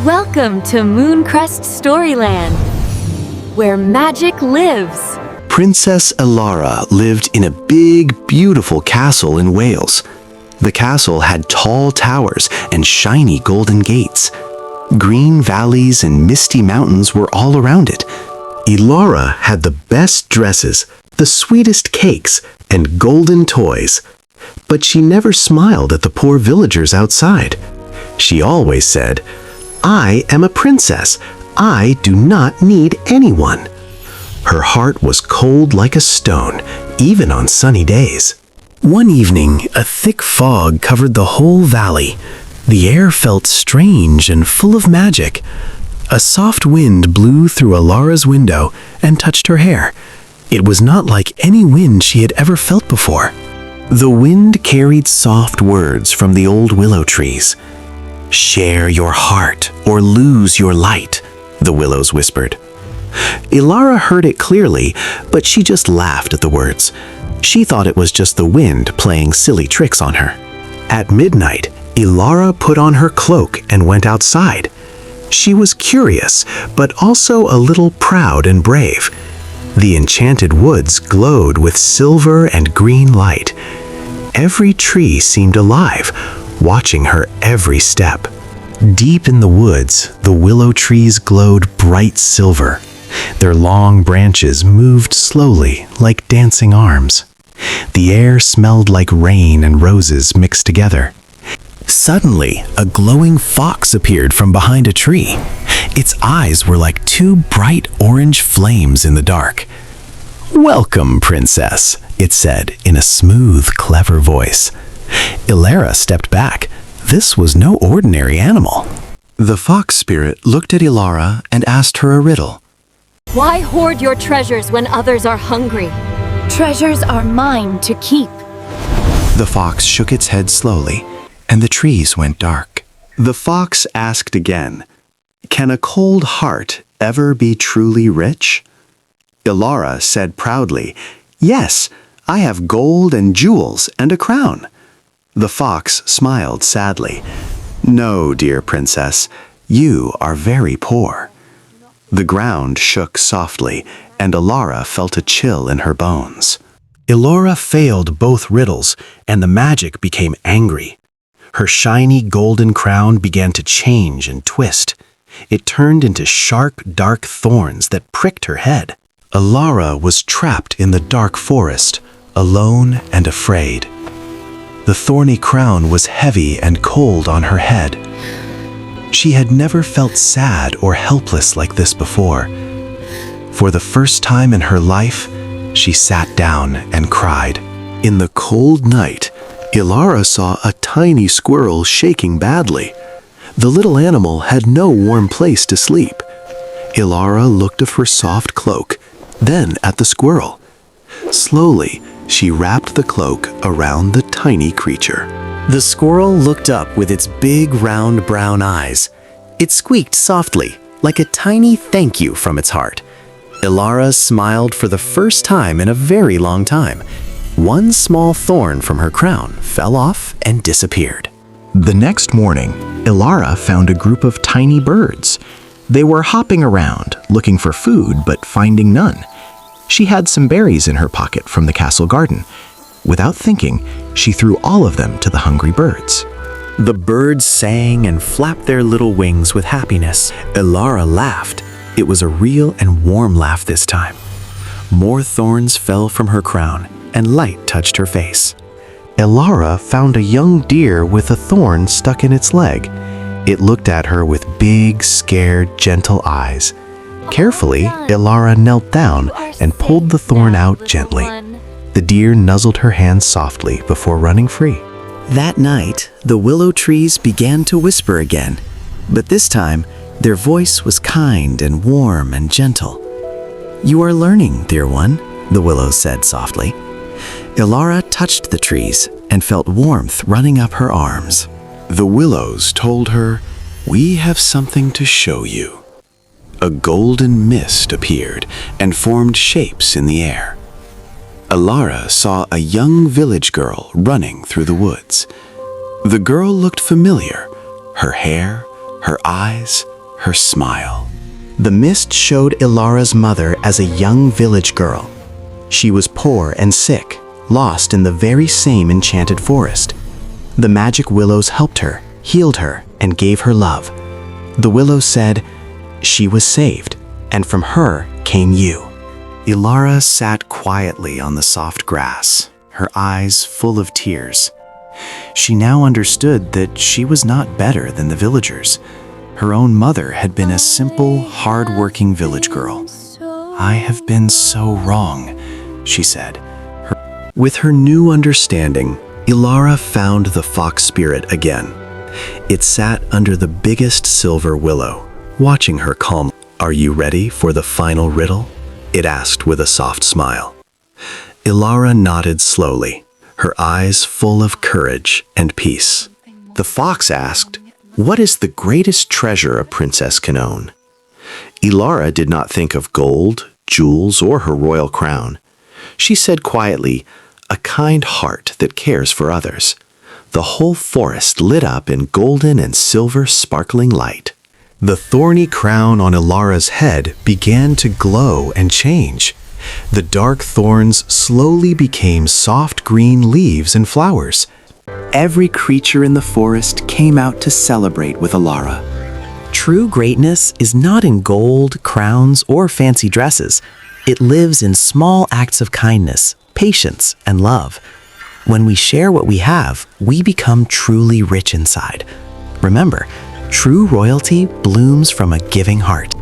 Welcome to Mooncrest Storyland, where magic lives. Princess Elara lived in a big, beautiful castle in Wales. The castle had tall towers and shiny golden gates. Green valleys and misty mountains were all around it. Elara had the best dresses, the sweetest cakes, and golden toys. But she never smiled at the poor villagers outside. She always said, "I am a princess. I do not need anyone." Her heart was cold like a stone, even on sunny days. One evening, a thick fog covered the whole valley. The air felt strange and full of magic. A soft wind blew through Elara's window and touched her hair. It was not like any wind she had ever felt before. The wind carried soft words from the old willow trees. "Share your heart or lose your light," the willows whispered. Elara heard it clearly, but she just laughed at the words. She thought it was just the wind playing silly tricks on her. At midnight, Elara put on her cloak and went outside. She was curious, but also a little proud and brave. The enchanted woods glowed with silver and green light. Every tree seemed alive, watching her every step. Deep in the woods, the willow trees glowed bright silver. Their long branches moved slowly like dancing arms. The air smelled like rain and roses mixed together. Suddenly, a glowing fox appeared from behind a tree. Its eyes were like two bright orange flames in the dark. "Welcome, princess," it said in a smooth, clever voice. Elara stepped back. This was no ordinary animal. The fox spirit looked at Elara and asked her a riddle. Why hoard your treasures when others are hungry? Treasures are mine to keep. The fox shook its head slowly, and the trees went dark. The fox asked again, "Can a cold heart ever be truly rich?" Elara said proudly, "Yes, I have gold and jewels and a crown." The fox smiled sadly. "No, dear princess, you are very poor." The ground shook softly, and Elara felt a chill in her bones. Elara failed both riddles, and the magic became angry. Her shiny golden crown began to change and twist. It turned into sharp, dark thorns that pricked her head. Elara was trapped in the dark forest, alone and afraid. The thorny crown was heavy and cold on her head. She had never felt sad or helpless like this before. For the first time in her life, she sat down and cried. In the cold night, Elara saw a tiny squirrel shaking badly. The little animal had no warm place to sleep. Elara looked at her soft cloak, then at the squirrel. Slowly, she wrapped the cloak around the tiny creature. The squirrel looked up with its big, round brown eyes. It squeaked softly, like a tiny thank you from its heart. Elara smiled for the first time in a very long time. One small thorn from her crown fell off and disappeared. The next morning, Elara found a group of tiny birds. They were hopping around, looking for food, but finding none. She had some berries in her pocket from the castle garden. Without thinking, she threw all of them to the hungry birds. The birds sang and flapped their little wings with happiness. Elara laughed. It was a real and warm laugh this time. More thorns fell from her crown, and light touched her face. Elara found a young deer with a thorn stuck in its leg. It looked at her with big, scared, gentle eyes. Carefully, Elara knelt down and pulled the thorn out gently. The deer nuzzled her hand softly before running free. That night, the willow trees began to whisper again, but this time, their voice was kind and warm and gentle. "You are learning, dear one," the willows said softly. Elara touched the trees and felt warmth running up her arms. The willows told her, "We have something to show you." A golden mist appeared and formed shapes in the air. Elara saw a young village girl running through the woods. The girl looked familiar. Her hair, her eyes, her smile. The mist showed Elara's mother as a young village girl. She was poor and sick, lost in the very same enchanted forest. The magic willows helped her, healed her, and gave her love. The willows said, "She was saved, and from her came you." Elara sat quietly on the soft grass, her eyes full of tears. She now understood that she was not better than the villagers. Her own mother had been a simple, hard-working village girl. "I have been so wrong," she said. With her new understanding, Elara found the fox spirit again. It sat under the biggest silver willow, watching her calmly. "Are you ready for the final riddle?" it asked with a soft smile. Elara nodded slowly, her eyes full of courage and peace. The fox asked, "What is the greatest treasure a princess can own?" Elara did not think of gold, jewels, or her royal crown. She said quietly, "A kind heart that cares for others." The whole forest lit up in golden and silver sparkling light. The thorny crown on Elara's head began to glow and change. The dark thorns slowly became soft green leaves and flowers. Every creature in the forest came out to celebrate with Elara. True greatness is not in gold, crowns, or fancy dresses. It lives in small acts of kindness, patience, and love. When we share what we have, we become truly rich inside. Remember, true royalty blooms from a giving heart.